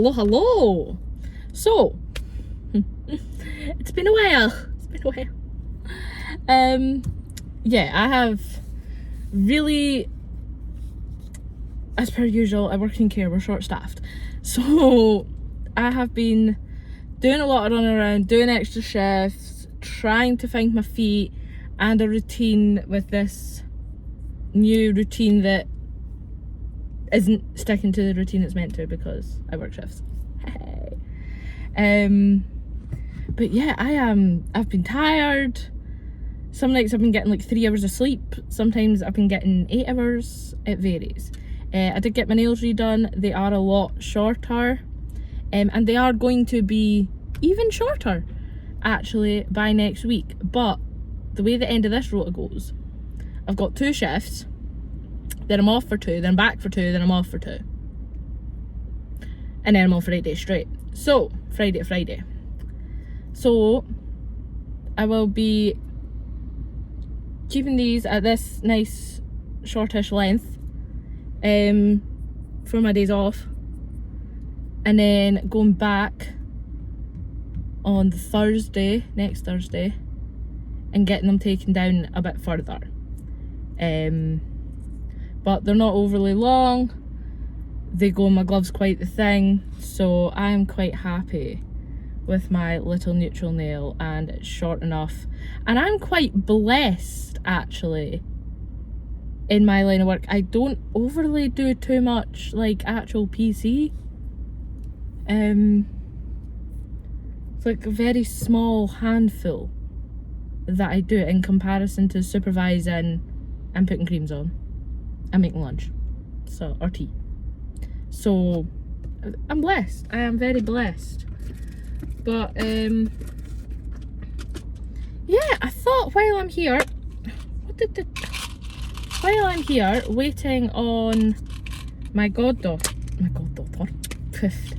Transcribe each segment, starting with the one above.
Hello. So, it's been a while. Yeah, I have really, as per usual, I work in care, we're short-staffed. So, I have been doing a lot of running around, doing extra shifts, trying to find my feet, and a routine with this new routine that isn't sticking to the routine it's meant to because I work shifts. But yeah, I've been tired. Some nights I've been getting like 3 hours of sleep. Sometimes I've been getting 8 hours. It varies. I did get my nails redone. They are a lot shorter. And they are going to be even shorter actually by next week. But the way the end of this rota goes, I've got 2 shifts, then I'm off for 2, then I'm back for 2, then I'm off for 2. And then I'm on for 8 days straight. So, Friday to Friday. So, I will be keeping these at this nice shortish length for my days off. And then going back on the Thursday, next Thursday, and getting them taken down a bit further. But they're not overly long. They go in my gloves quite the thing, so I am quite happy with my little neutral nail, and it's short enough. And I'm quite blessed actually in my line of work. I don't overly do too much like actual PC. It's like a very small handful that I do in comparison to supervising and putting creams on and making lunch, so, or tea. So I'm blessed. I am very blessed. But yeah, I thought while I'm here, while I'm here waiting on my goddaughter, poof.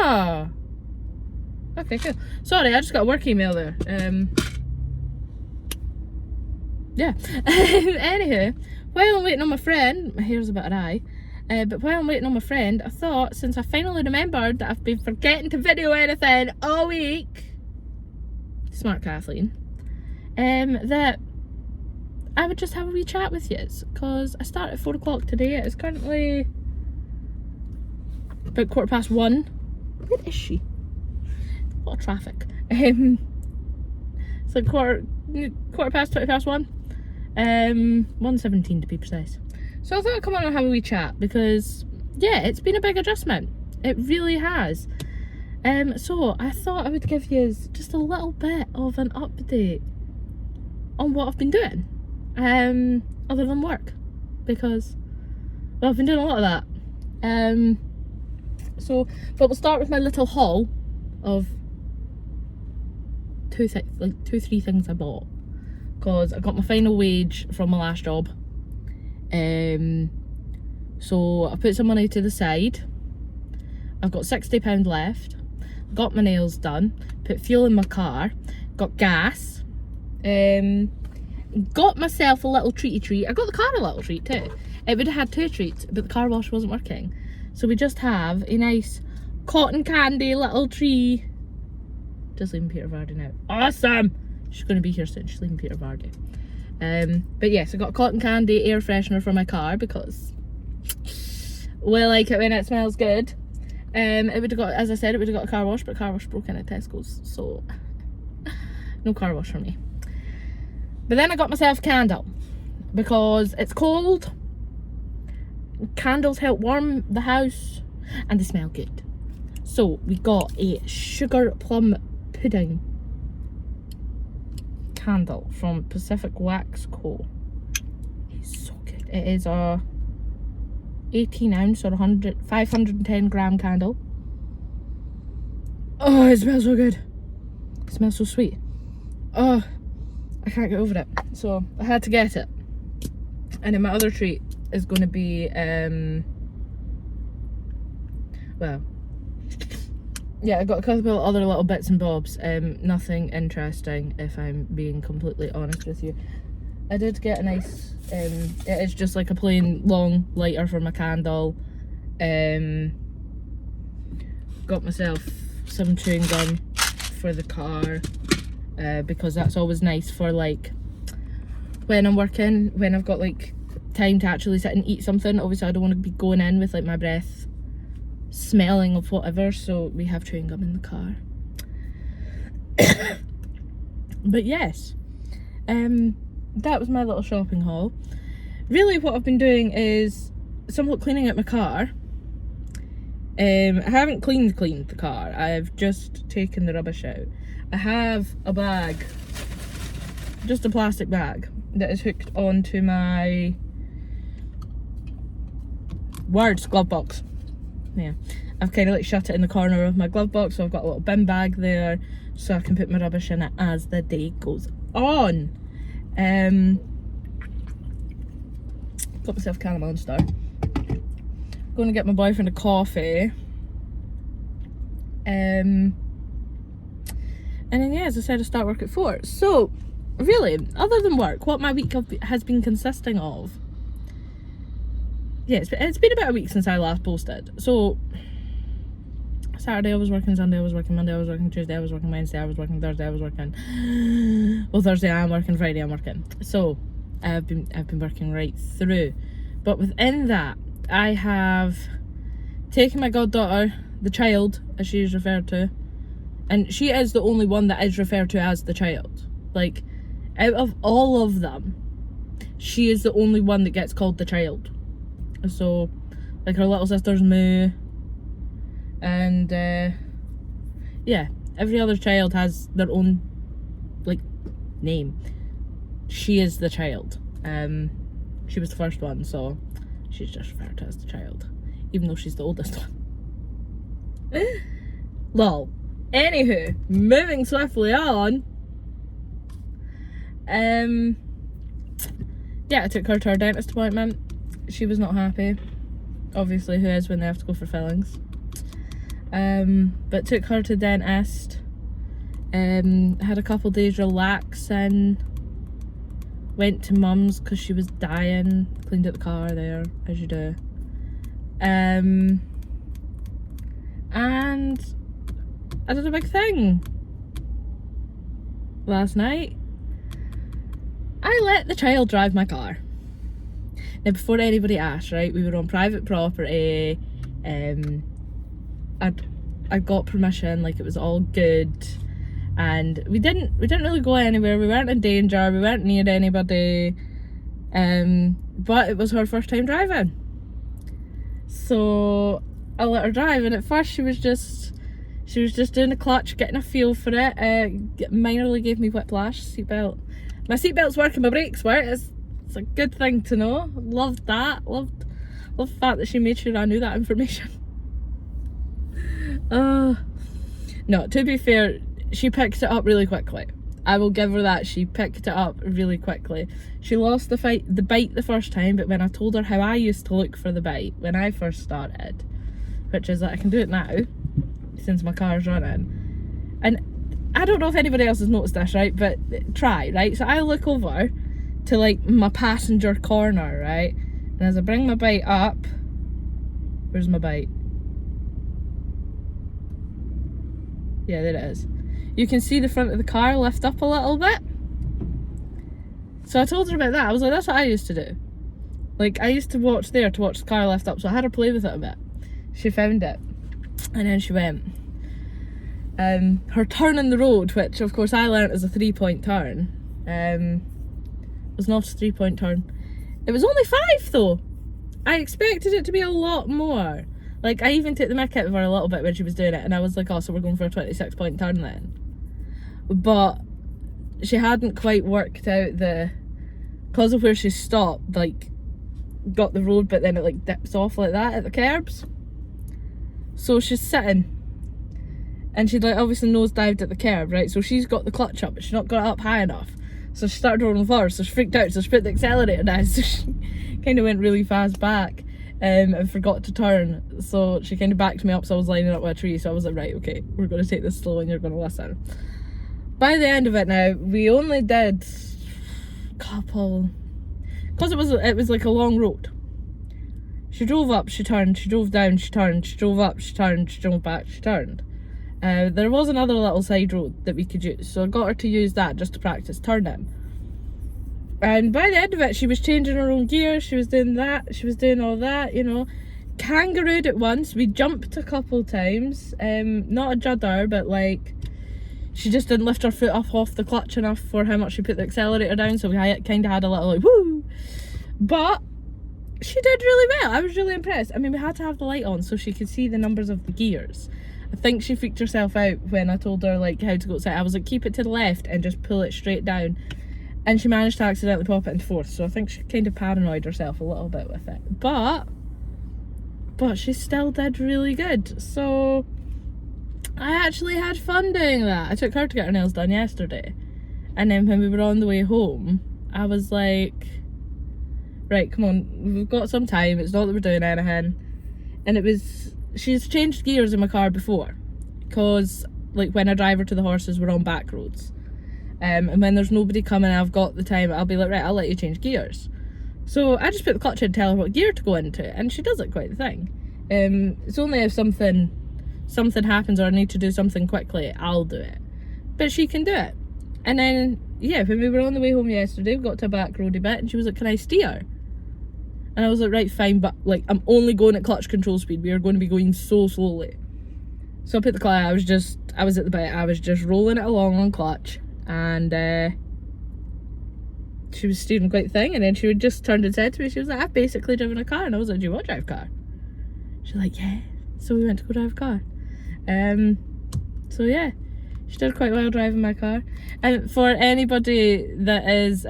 Ah, okay, cool. Sorry, I just got a work email there. Yeah. Anywho, while I'm waiting on my friend, my hair's a bit awry, but while I'm waiting on my friend, I thought, since I finally remembered that I've been forgetting to video anything all week, smart Kathleen, that I would just have a wee chat with you, because I start at 4 o'clock today. It's currently about 1:15. Where is she? A lot of traffic. It's like quarter past, 20 past 1. 1:17 to be precise. So I thought I'd come on and have a wee chat because, yeah, it's been a big adjustment. It really has. So I thought I would give you just a little bit of an update on what I've been doing, other than work, because, well, I've been doing a lot of that. But we'll start with my little haul of 2-3 things I bought, because I got my final wage from my last job. So I put some money to the side. I've got £60 left. Got my nails done. Put fuel in my car. Got gas. Got myself a little treaty treat. I got the car a little treat too. It would have had 2 treats, but the car wash wasn't working. So we just have a nice cotton candy little tree. Just leaving Peter Vardy now. Awesome! She's going to be here soon. She's leaving Peter Vardy. But yes, I got cotton candy air freshener for my car because we like it when it smells good. It would have got, as I said, it would have got a car wash, but car wash broke in at Tesco's, so no car wash for me. But then I got myself a candle because it's cold. Candles help warm the house and they smell good. So we got a sugar plum pudding candle from Pacific Wax Co. It's so good. It is a 18 ounce or 510 gram candle. Oh, it smells so good. It smells so sweet. Oh, I can't get over it. So I had to get it. And then my other treat is going to be, well, yeah, I got a couple of other little bits and bobs. Nothing interesting, if I'm being completely honest with you. I did get a nice, it is just like a plain long lighter for my candle. Got myself some chewing gum for the car, because that's always nice for like when I'm working, when I've got like time to actually sit and eat something. Obviously I don't want to be going in with like my breath smelling of whatever, so we have chewing gum in the car. But yes, that was my little shopping haul. Really what I've been doing is somewhat cleaning out my car. I haven't cleaned the car, I've just taken the rubbish out. I have a bag, just a plastic bag, that is hooked onto my glove box. Yeah, I've kind of like shut it in the corner of my glove box, so I've got a little bin bag there so I can put my rubbish in it as the day goes on. Got myself a can of Monster. Going to get my boyfriend a coffee. And then yeah, as I said, I start work at 4. So really, other than work, what my week has been consisting of, yeah, it's been about a week since I last posted. So Saturday I was working, Sunday I was working, Monday I was working, Tuesday I was working, Wednesday I was working, Thursday I was working. Well, Thursday I'm working, Friday I'm working. So I've been working right through. But within that, I have taken my goddaughter, the child as she is referred to, and she is the only one that is referred to as the child. Like, out of all of them, she is the only one that gets called the child. So, like, her little sister's Moo, and yeah, every other child has their own, like, name. She is the child. She was the first one, so she's just referred to as the child, even though she's the oldest one. Lol. Anywho, moving swiftly on. Yeah, I took her to her dentist appointment. She was not happy. Obviously, who is when they have to go for fillings? But took her to the dentist. Had a couple days relaxing. Went to mum's because she was dying. Cleaned out the car there, as you do. And I did a big thing last night. I let the child drive my car. Now, before anybody asked, right, we were on private property. I got permission, like it was all good, and we didn't really go anywhere. We weren't in danger. We weren't near anybody. But it was her first time driving, so I let her drive. And at first, she was just doing the clutch, getting a feel for it. Minorly gave me whiplash. Seatbelt. My seatbelt's working. My brakes work. It's a good thing to know. Loved that. Loved the fact that she made sure I knew that information. No, to be fair, she picked it up really quickly. I will give her that. She picked it up really quickly. She lost the bite the first time, but when I told her how I used to look for the bite when I first started, which is that I can do it now since my car's running, and I don't know if anybody else has noticed this, right, but try, right? So I look over to like my passenger corner, right, and as I bring my bite up, where's my bite? Yeah, there it is. You can see the front of the car lift up a little bit. So I told her about that. I was like, that's what I used to do. Like, I used to watch the car lift up, so I had her play with it a bit. She found it, and then she went. Her turn in the road, which of course I learnt as a 3-point turn, was not a 3-point turn. It was only 5 though. I expected it to be a lot more. Like, I even took the mick out of her a little bit when she was doing it, and I was like, oh, so we're going for a 26-point turn then. But she hadn't quite worked out because of where she stopped, like, got the road, but then it like dips off like that at the curbs. So she's sitting, and she'd like obviously nosedived at the curb, right? So she's got the clutch up, but she's not got it up high enough. So she started rolling forward, so she freaked out, so she put the accelerator down, so she kind of went really fast back. And forgot to turn, so she kind of backed me up, so I was lining up with a tree. So I was like, right, okay, we're going to take this slow and you're going to listen. By the end of it now, we only did couple, because it was like a long road. She drove up, she turned, she drove down, she turned, she drove up, she turned, she drove back, she turned. There was another little side road that we could use, so I got her to use that just to practice turning. And by the end of it, she was changing her own gear, she was doing that, she was doing all that, you know. Kangarooed it once, we jumped a couple times, not a judder, but like, she just didn't lift her foot up off the clutch enough for how much she put the accelerator down, so we kind of had a little like, woo! But she did really well. I was really impressed. I mean, we had to have the light on so she could see the numbers of the gears. I think she freaked herself out when I told her like how to go outside. I was like, keep it to the left and just pull it straight down. And she managed to accidentally pop it into fourth, so I think she kind of paranoid herself a little bit with it. But she still did really good. So I actually had fun doing that. I took her to get her nails done yesterday. And then when we were on the way home, I was like, right, come on, we've got some time. It's not that we're doing anything. And she's changed gears in my car before. Because, like, when I drive her to the horses, we're on back roads. And when there's nobody coming, I've got the time, I'll be like, right, I'll let you change gears. So I just put the clutch in and tell her what gear to go into. And she does it quite the thing. It's only if something happens or I need to do something quickly, I'll do it. But she can do it. And then, yeah, when we were on the way home yesterday, we got to a back roady bit and she was like, can I steer? And I was like, right, fine, but like, I'm only going at clutch control speed. We are going to be going so slowly. So I put the clutch, I was at the bit, I was just rolling it along on clutch. And she was steering quite the thing. And then she just turned and said to me, she was like, I've basically driven a car. And I was like, do you want to drive a car? She's like, yeah. So we went to go drive a car. So yeah, she did quite well driving my car. And for anybody that is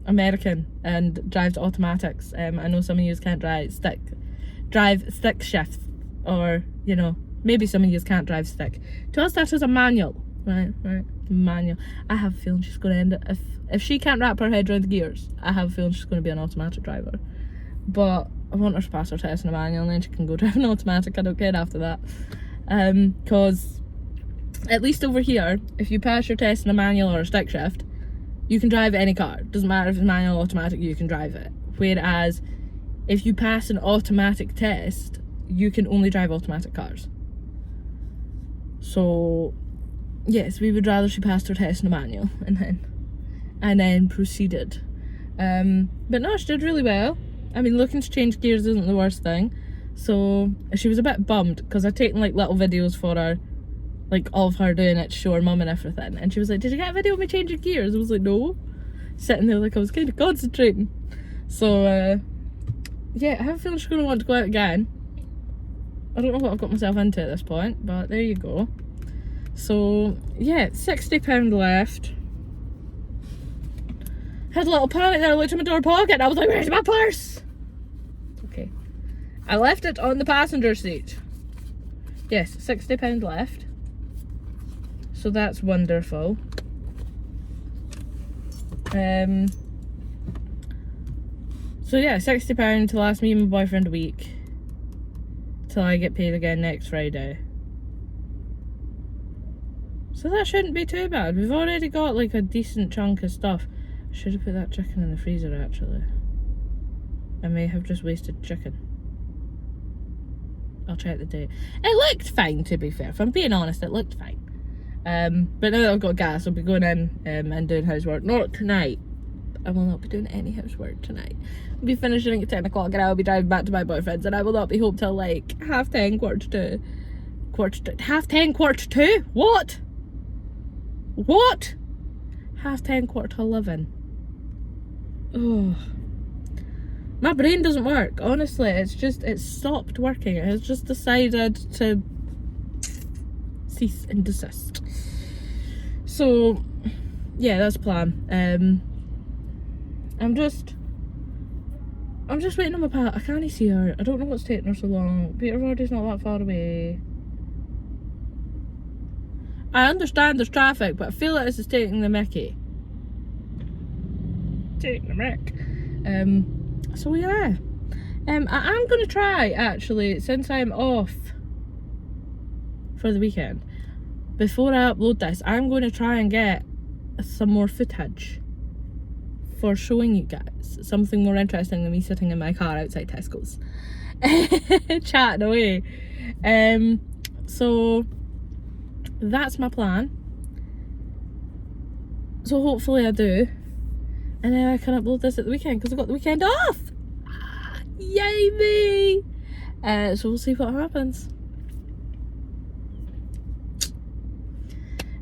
American and drives automatics, I know some of you can't drive stick shift, or you know, maybe some of you can't drive stick. To us that is a manual, right, manual. I have a feeling she's going to end it, if she can't wrap her head around the gears, I have a feeling she's going to be an automatic driver. But I want her to pass her test in a manual and then she can go drive an automatic. I don't care after that. Because at least over here, if you pass your test in a manual or a stick shift, you can drive any car. Doesn't matter if it's manual or automatic, you can drive it. Whereas if you pass an automatic test, you can only drive automatic cars. So yes, we would rather she passed her test in a manual and then proceeded. But no, she did really well. I mean, looking to change gears isn't the worst thing. So she was a bit bummed because I'd taken like little videos for her, like of her doing it to show her mum and everything. And she was like, did you get a video of me changing gears? I was like, no. Sitting there like I was kind of concentrating. So yeah, I have a feeling she's going to want to go out again. I don't know what I've got myself into at this point, but there you go. So yeah, £60 left. Had a little panic there, I looked in my door pocket and I was like, where's my purse? Okay. I left it on the passenger seat. Yes, £60 left. So that's wonderful. So yeah, £60 to last me and my boyfriend a week. Till I get paid again next Friday. So that shouldn't be too bad. We've already got like a decent chunk of stuff. I should have put that chicken in the freezer actually. I may have just wasted chicken. I'll check the date. It looked fine, to be fair. If I'm being honest, it looked fine. But now that I've got gas, I'll be going in and doing housework. Not tonight. I will not be doing any housework tonight. I'll be finishing at 10 o'clock and I will be driving back to my boyfriend's and I will not be home till like 10:30, 2:45. 10:30, 2:45? What? What? 10:30, 11:45. Oh. My brain doesn't work, honestly. It's stopped working. It has just decided to cease and desist. So, yeah, that's the plan. I'm just waiting on my pal. I can't see her. I don't know what's taking her so long. Petervardy's not that far away. I understand there's traffic, but I feel like this is taking the mickey. Taking the mick. So yeah. I am going to try, actually, since I'm off for the weekend, before I upload this, I'm going to try and get some more footage for showing you guys something more interesting than me sitting in my car outside Tesco's chatting away. So that's my plan. So hopefully I do, and then I can upload this at the weekend because I've got the weekend off. Yay me! So we'll see what happens.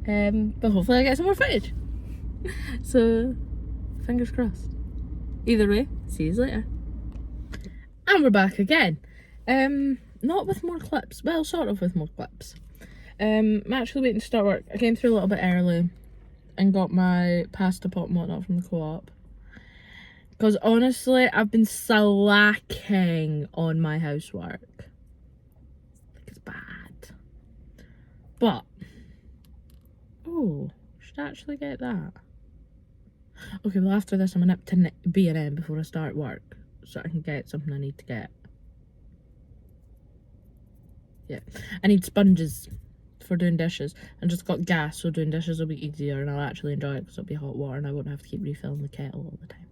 But hopefully I get some more footage. So fingers crossed. Either way, see you later. And we're back again. Not with more clips. Well, sort of with more clips. I'm actually waiting to start work. I came through a little bit early and got my pasta pot and whatnot from the co-op. Because honestly, I've been slacking on my housework. It's bad. But, oh, should I actually get that? Okay, well after this I'm going to nip to B&M before I start work. So I can get something I need to get. Yeah, I need sponges for doing dishes. And just got gas, so doing dishes will be easier and I'll actually enjoy it because it'll be hot water and I won't have to keep refilling the kettle all the time.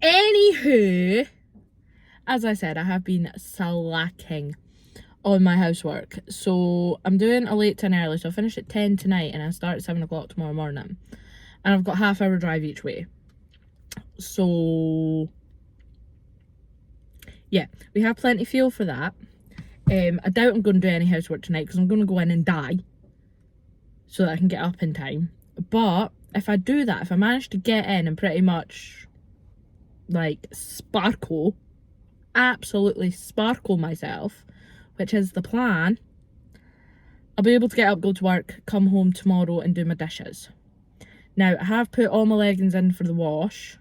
Anywho, as I said, I have been slacking on my housework. So I'm doing a late to an early, so I finish at 10 tonight and I start at 7 o'clock tomorrow morning. And I've got half-hour drive each way. So yeah, we have plenty of fuel for that. I doubt I'm going to do any housework tonight because I'm going to go in and die so that I can get up in time. But if I do that, if I manage to get in and pretty much like sparkle, absolutely sparkle myself, which is the plan, I'll be able to get up, go to work, come home tomorrow and do my dishes. Now, I have put all my leggings in for the wash,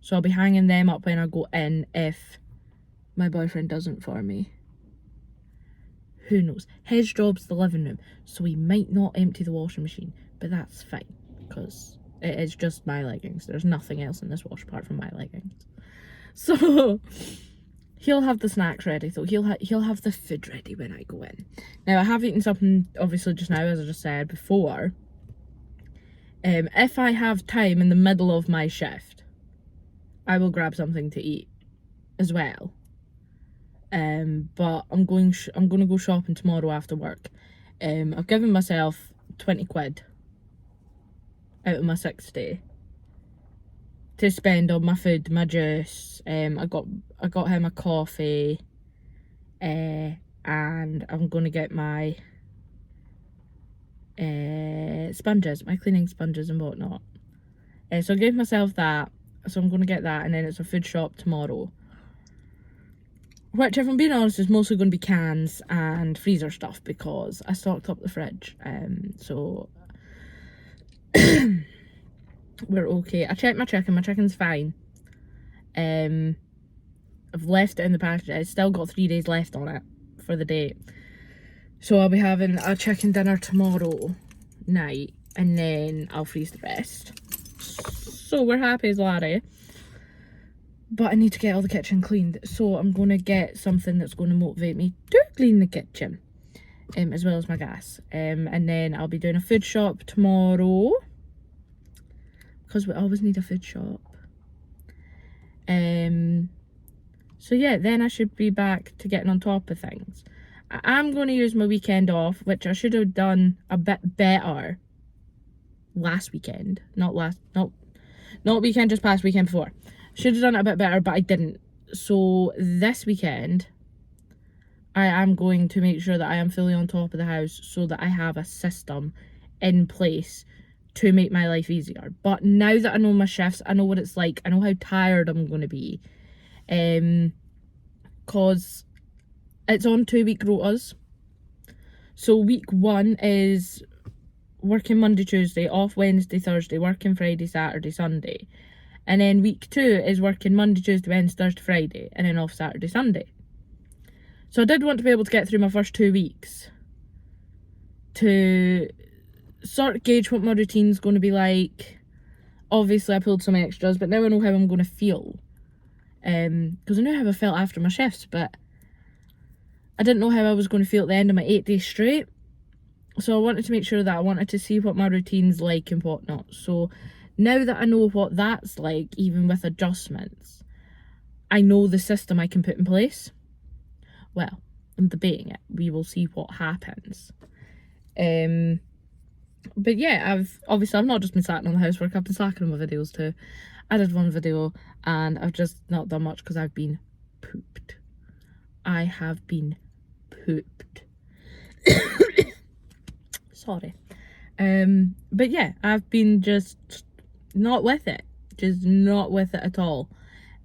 so I'll be hanging them up when I go in if my boyfriend doesn't for me. Who knows? His job's the living room, so he might not empty the washing machine, but that's fine, because it is just my leggings. There's nothing else in this wash apart from my leggings. So he'll have the snacks ready, so he'll have the food ready when I go in. Now, I have eaten something, obviously, just now, as I just said before. If I have time in the middle of my shift, I will grab something to eat as well. But I'm going to go shopping tomorrow after work. I've given myself 20 quid out of my 60 to spend on my food, my juice. I got him a coffee, and I'm going to get my sponges, my cleaning sponges and whatnot. So I gave myself that, so I'm going to get that, and then it's a food shop tomorrow. Which, if I'm being honest, is mostly going to be cans and freezer stuff because I stocked up the fridge. So we're okay. I checked my chicken. My chicken's fine. I've left it in the package. It's still got 3 days left on it for the date. So I'll be having a chicken dinner tomorrow night and then I'll freeze the rest. So we're happy as Larry. But I need to get all the kitchen cleaned, so I'm going to get something that's going to motivate me to clean the kitchen, as well as my gas. And then I'll be doing a food shop tomorrow, because we always need a food shop. So yeah, then I should be back to getting on top of things. I'm going to use my weekend off, which I should have done a bit better last weekend. Not weekend just past, weekend before. Should have done it a bit better, but I didn't. So this weekend, I am going to make sure that I am fully on top of the house so that I have a system in place to make my life easier. But now that I know my shifts, I know what it's like. I know how tired I'm going to be. Because it's on 2-week rotas. So week 1 is working Monday, Tuesday, off Wednesday, Thursday, working Friday, Saturday, Sunday. And then week 2 is working Monday, Tuesday, Wednesday, Thursday, Friday, and then off Saturday, Sunday. So I did want to be able to get through my first 2 weeks to sort of gauge what my routine's going to be like. Obviously, I pulled some extras, but now I know how I'm going to feel. Because I knew how I felt after my shifts, but I didn't know how I was going to feel at the end of my 8 days straight. So I wanted to make sure that I wanted to see what my routine's like and whatnot. So Now that I know what that's like, even with adjustments, I know the system I can put in place. Well, I'm debating it. We will see what happens. But yeah, I've not just been sat on the housework, I've been slacking on my videos too. I did one video and I've just not done much because I've been pooped. I have been pooped. Sorry. But yeah, I've been just not with it. Just not with it at all.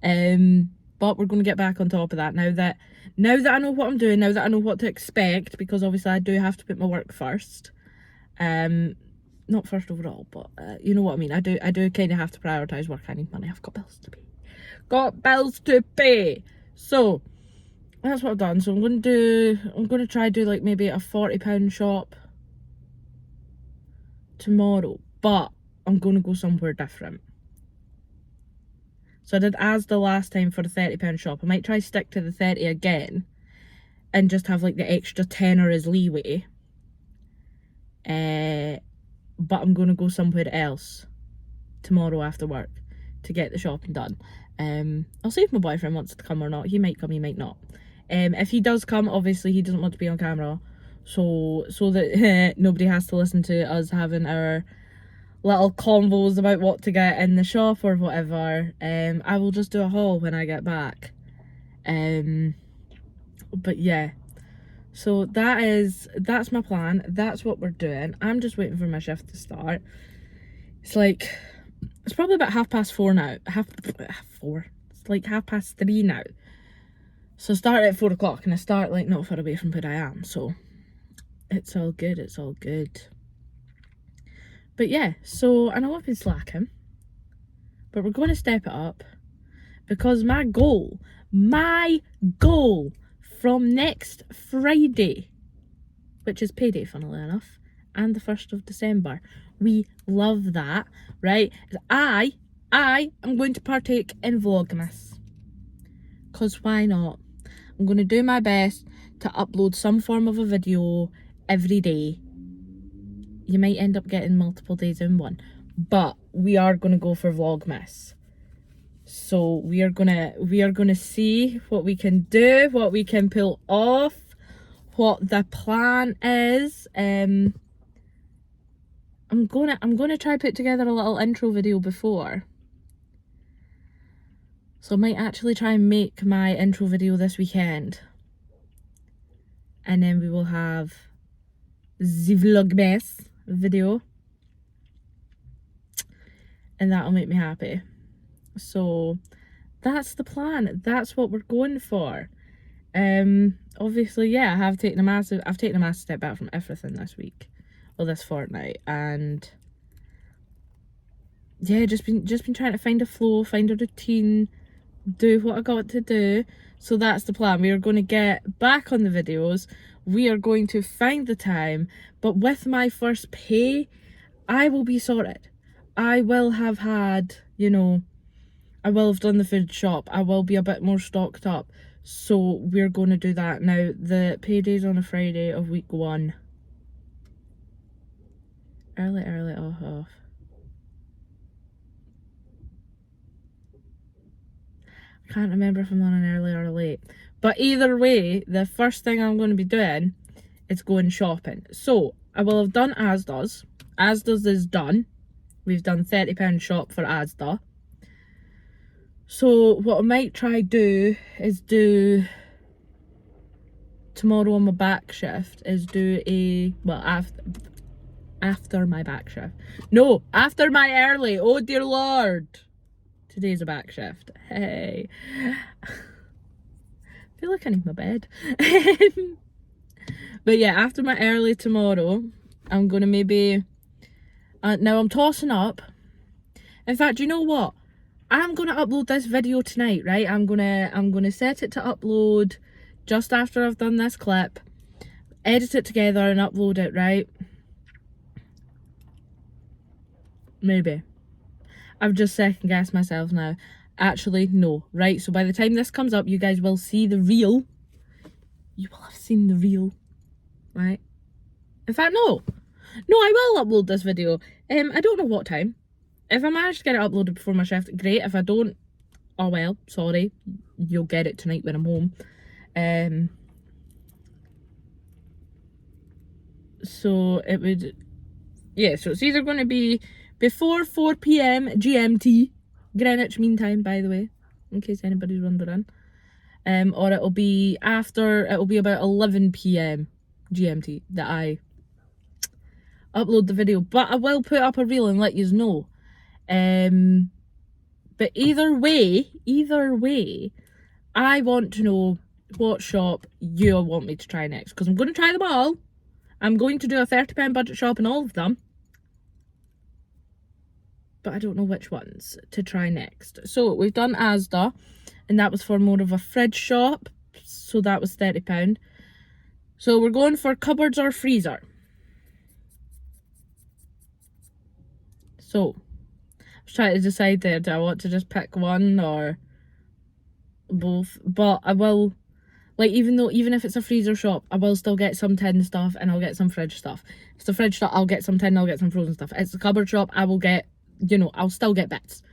But we're going to get back on top of that now that I know what I'm doing, now that I know what to expect, because obviously I do have to put my work first. Not first overall, but you know what I mean. I do kind of have to prioritise work. I need money. I've got bills to pay. Got bills to pay. So that's what I've done. So I'm going to try do like maybe a £40 shop tomorrow, but I'm going to go somewhere different. So I did Asda last time for a £30 shop. I might try stick to the 30 again and just have like the extra tenner as leeway. But I'm going to go somewhere else tomorrow after work to get the shopping done. I'll see if my boyfriend wants to come or not. He might come, he might not. If he does come, obviously he doesn't want to be on camera, so that nobody has to listen to us having our little convos about what to get in the shop or whatever. I will just do a haul when I get back. But yeah, so that's my plan. That's what we're doing. I'm just waiting for my shift to start. It's probably about 4:30 now. It's like 3:30 now. So I start at 4 o'clock and I start like not far away from where I am. So it's all good. It's all good. But yeah, so I know I've been slacking, but we're going to step it up, because my goal from next Friday, which is payday funnily enough, and the 1st of December, we love that, right? I am going to partake in Vlogmas, because why not? I'm going to do my best to upload some form of a video every day. You might end up getting multiple days in one, but we are going to go for Vlogmas. So we are gonna see what we can do, what we can pull off, what the plan is. I'm gonna try put together a little intro video before. So I might actually try and make my intro video this weekend. And then we will have the Vlogmas video. And that'll make me happy. So that's the plan. That's what we're going for. Obviously, yeah, I've taken a massive step back from everything this week. Well, this fortnight. And yeah, just been trying to find a flow, find a routine, do what I got to do. So that's the plan. We are going to get back on the videos. We are going to find the time. But with my first pay, I will be sorted. I will have had, I will have done the food shop. I will be a bit more stocked up. So we're going to do that. Now, the payday's on a Friday of week 1. Early, off. I can't remember if I'm on an early or a late. But either way, the first thing I'm going to be doing is going shopping. So I will have done Asda's. Asda's is done. We've done £30 shop for Asda. So what I might try do is do tomorrow on my back shift is do a, well, after my back shift. No, after my early. Oh dear Lord. Today's a back shift. Hey. I feel like I need my bed. But yeah, after my early tomorrow, I'm going to maybe, now I'm tossing up. In fact, you know what? I'm going to upload this video tonight, right? I'm going to set it to upload just after I've done this clip. Edit it together and upload it, right? Maybe. I've just second guessed myself now. Actually, no. Right, so by the time this comes up, you guys will see the reel. You will have seen the reel. Right? In fact, no. No, I will upload this video. I don't know what time. if I manage to get it uploaded before my shift, great. If I don't, oh well, sorry. You'll get it tonight when I'm home. So it would, yeah, so it's either going to be before 4 p.m. GMT, Greenwich Mean Time, by the way, in case anybody's wondering. Or it'll be about 11 p.m. GMT that I upload the video. But I will put up a reel and let you know. But either way, I want to know what shop you want me to try next. Because I'm going to try them all. I'm going to do a £30 budget shop in all of them. But I don't know which ones to try next. So we've done Asda. And that was for more of a fridge shop. So that was £30. So we're going for cupboards or freezer. So I was trying to decide there, do I want to just pick one or both? But I will, like, even if it's a freezer shop, I will still get some tin stuff and I'll get some fridge stuff. If it's a fridge shop, I'll get some tin, I'll get some frozen stuff. If it's a cupboard shop, I will get, I'll still get bits.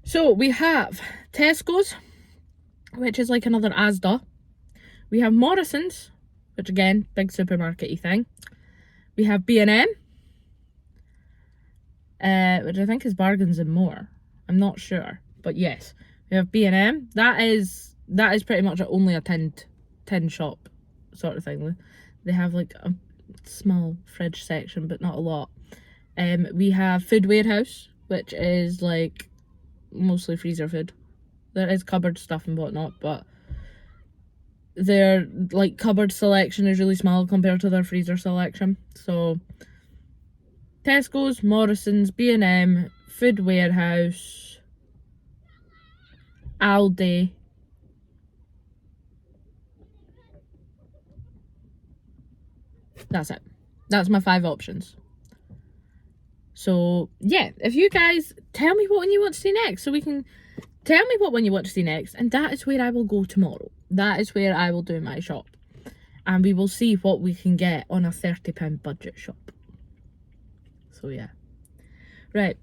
So we have Tesco's, which is like another Asda. We have Morrison's, which again, big supermarket-y thing. We have B&M, which I think is Bargains and More. I'm not sure, but yes, we have B&M. That is pretty much only a tin shop sort of thing. They have like a small fridge section, but not a lot. We have Food Warehouse, which is like mostly freezer food. There is cupboard stuff and whatnot, but their like cupboard selection is really small compared to their freezer selection. So Tesco's, Morrison's, B&M, Food Warehouse, Aldi, that's it. That's my 5 options. So yeah, if you guys tell me what one you want to see next, so we can tell me what one you want to see next, and that is where I will go tomorrow. That is where I will do my shop, and we will see what we can get on a £30 budget shop. So yeah, right,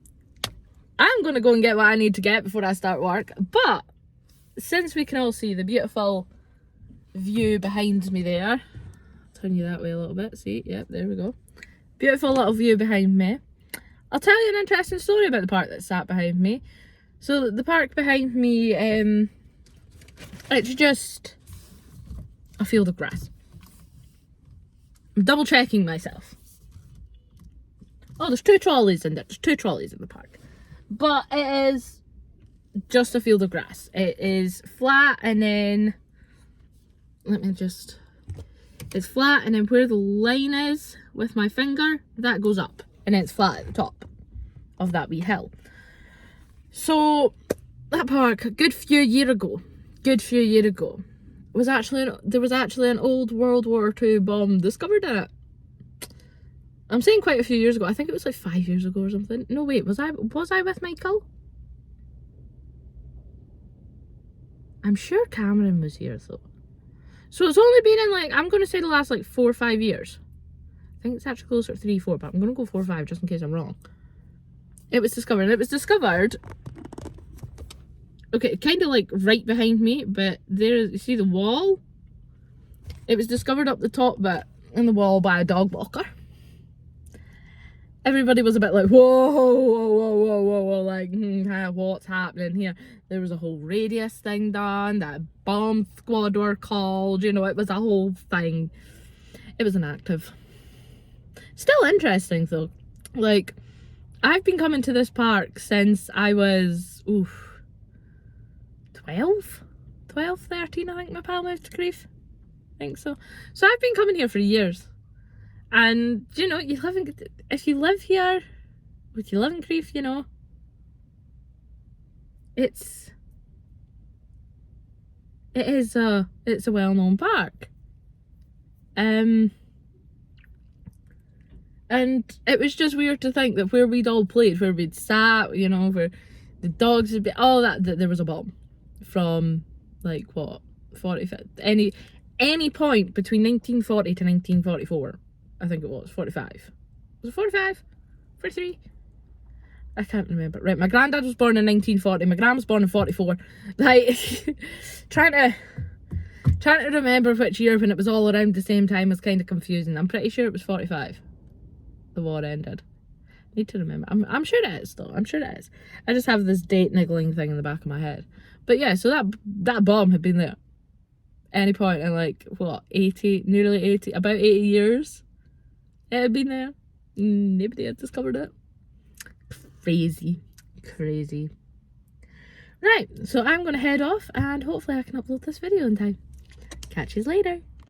I'm gonna go and get what I need to get before I start work. But since we can all see the beautiful view behind me there, turn you that way a little bit, see, yep, there we go, beautiful little view behind me, I'll tell you an interesting story about the park that's sat behind me. So the park behind me, it's just a field of grass. I'm double checking myself. Oh, there's 2 trolleys in there. There's 2 trolleys in the park. But it is just a field of grass. It is flat, and then it's flat, and then where the line is with my finger, that goes up, and it's flat at the top of that wee hill. So that park, a good few years ago, there was actually an old World War II bomb discovered in it. I'm saying quite a few years ago. I think it was like 5 years ago or something. No, wait, was I with Michael? I'm sure Cameron was here though. So it's only been in like, I'm going to say the last like 4 or 5 years. I think it's actually closer to 3, 4, but I'm going to go 4 or 5 just in case I'm wrong. It was discovered, okay, kind of like right behind me, but there, you see the wall? It was discovered up the top bit in the wall by a dog walker. Everybody was a bit like, whoa, like, what's happening here? There was a whole radius thing done, that bomb squad were called, it was a whole thing. It was inactive. Still interesting though. Like, I've been coming to this park since I was, 12, 13, I think my pal moved to Crieff. I think so. So I've been coming here for years. And, if you live here, if you live in Crieff, it's a well-known park. And it was just weird to think that where we'd all played, where we'd sat, where the dogs would be, all that there was a bomb from, like, what, 45, any point between 1940 to 1944, I think it was, 45. Was it 45? 43? I can't remember. Right, my granddad was born in 1940. My gran was born in 44. Like, trying to remember which year when it was all around the same time is kind of confusing. I'm pretty sure it was 45. The war ended. Need to remember. I'm sure it is though. I'm sure it is. I just have this date niggling thing in the back of my head. But yeah, so that bomb had been there. Any point in like what, 80, nearly 80, about 80 years. It had been there. Nobody had discovered it. Crazy. Right, so I'm gonna head off and hopefully I can upload this video in time. Catch you later.